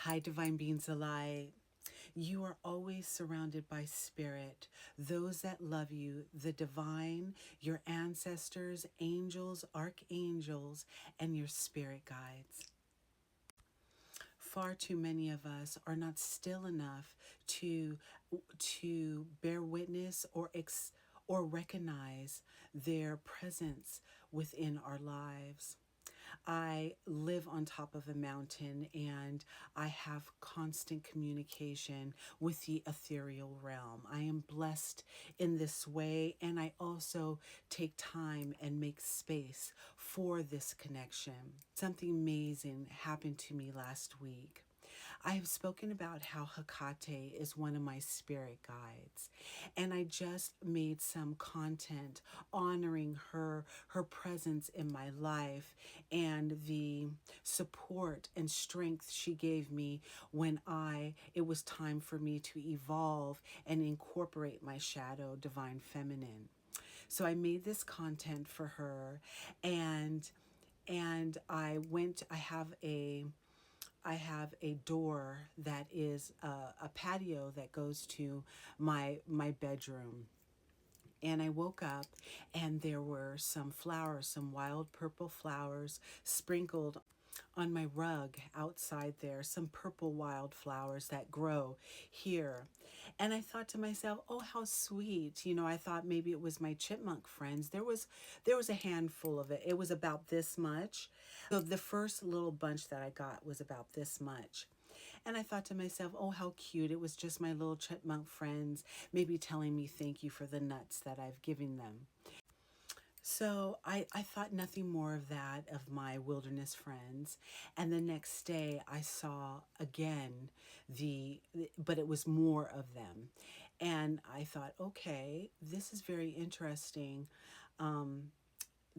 Hi, Divine Beings of Light. You are always surrounded by spirit, those that love you, the divine, your ancestors, angels, archangels, and your spirit guides. Far too many of us are not still enough to bear witness or recognize their presence within our lives. I live on top of a mountain and I have constant communication with the ethereal realm. I am blessed in this way, and I also take time and make space for this connection. Something amazing happened to me last week. I have spoken about how Hecate is one of my spirit guides, and I just made some content honoring her presence in my life and the support and strength she gave me when it was time for me to evolve and incorporate my shadow divine feminine. So I made this content for her, and I have a door that is a patio that goes to my bedroom. And I woke up and there were some flowers, some wild purple flowers sprinkled on my rug outside there, some purple wildflowers that grow here. And I thought to myself, oh, how sweet. I thought maybe it was my chipmunk friends. There was a handful of it. It was about this much. So the first little bunch that I got was about this much. And I thought to myself, oh, how cute. It was just my little chipmunk friends, maybe telling me thank you for the nuts that I've given them. So I thought nothing more of that, of my wilderness friends. And the next day I saw again but it was more of them. And I thought, okay, this is very interesting.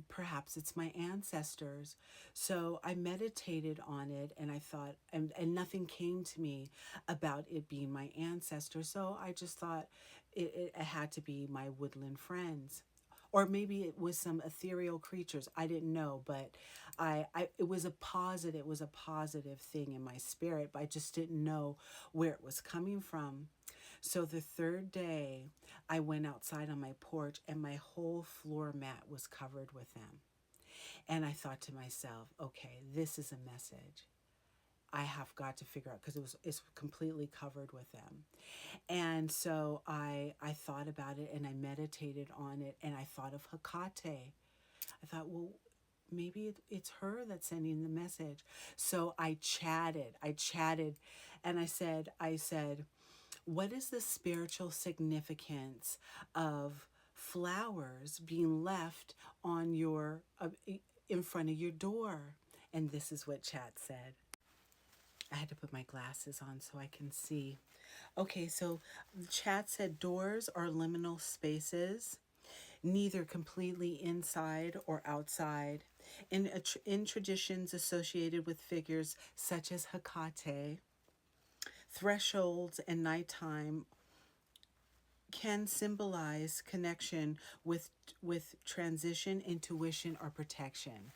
Perhaps it's my ancestors. So I meditated on it, and I thought, and nothing came to me about it being my ancestors. So I just thought it had to be my woodland friends. Or maybe it was some ethereal creatures. I didn't know, but it was a positive thing in my spirit, but I just didn't know where it was coming from. So the third day, I went outside on my porch and my whole floor mat was covered with them. And I thought to myself, okay, this is a message. I have got to figure out, because it's completely covered with them. And so I thought about it and I meditated on it, and I thought of Hecate. I thought, well, maybe it's her that's sending the message. So I chatted, and I said, what is the spiritual significance of flowers being left on in front of your door? And this is what chat said. I had to put my glasses on so I can see. Okay, so the chat said doors are liminal spaces, neither completely inside or outside. In traditions associated with figures such as Hecate, thresholds and nighttime can symbolize connection with transition, intuition, or protection.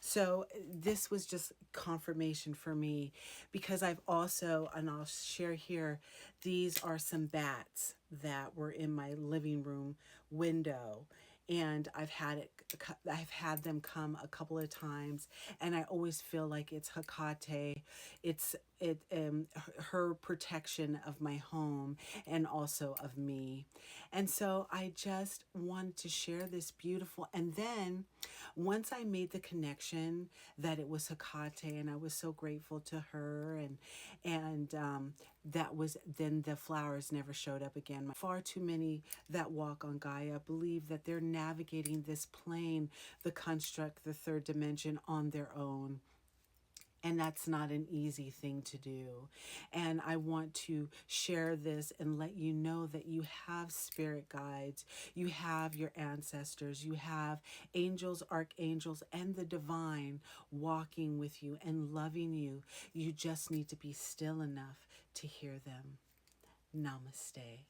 So this was just confirmation for me, because I've also, and I'll share here, these are some bats that were in my living room window, and I've had them come a couple of times, and I always feel like it's Hecate. It's her protection of my home and also of me. And so I just wanted to share this beautiful. And then once I made the connection that it was Hecate, and I was so grateful to her, and that was, then the flowers never showed up again. Far too many that walk on Gaia believe that they're navigating this plane, the construct, the third dimension, on their own. And that's not an easy thing to do. And I want to share this and let you know that you have spirit guides, you have your ancestors, you have angels, archangels, and the divine walking with you and loving you. You just need to be still enough to hear them. Namaste.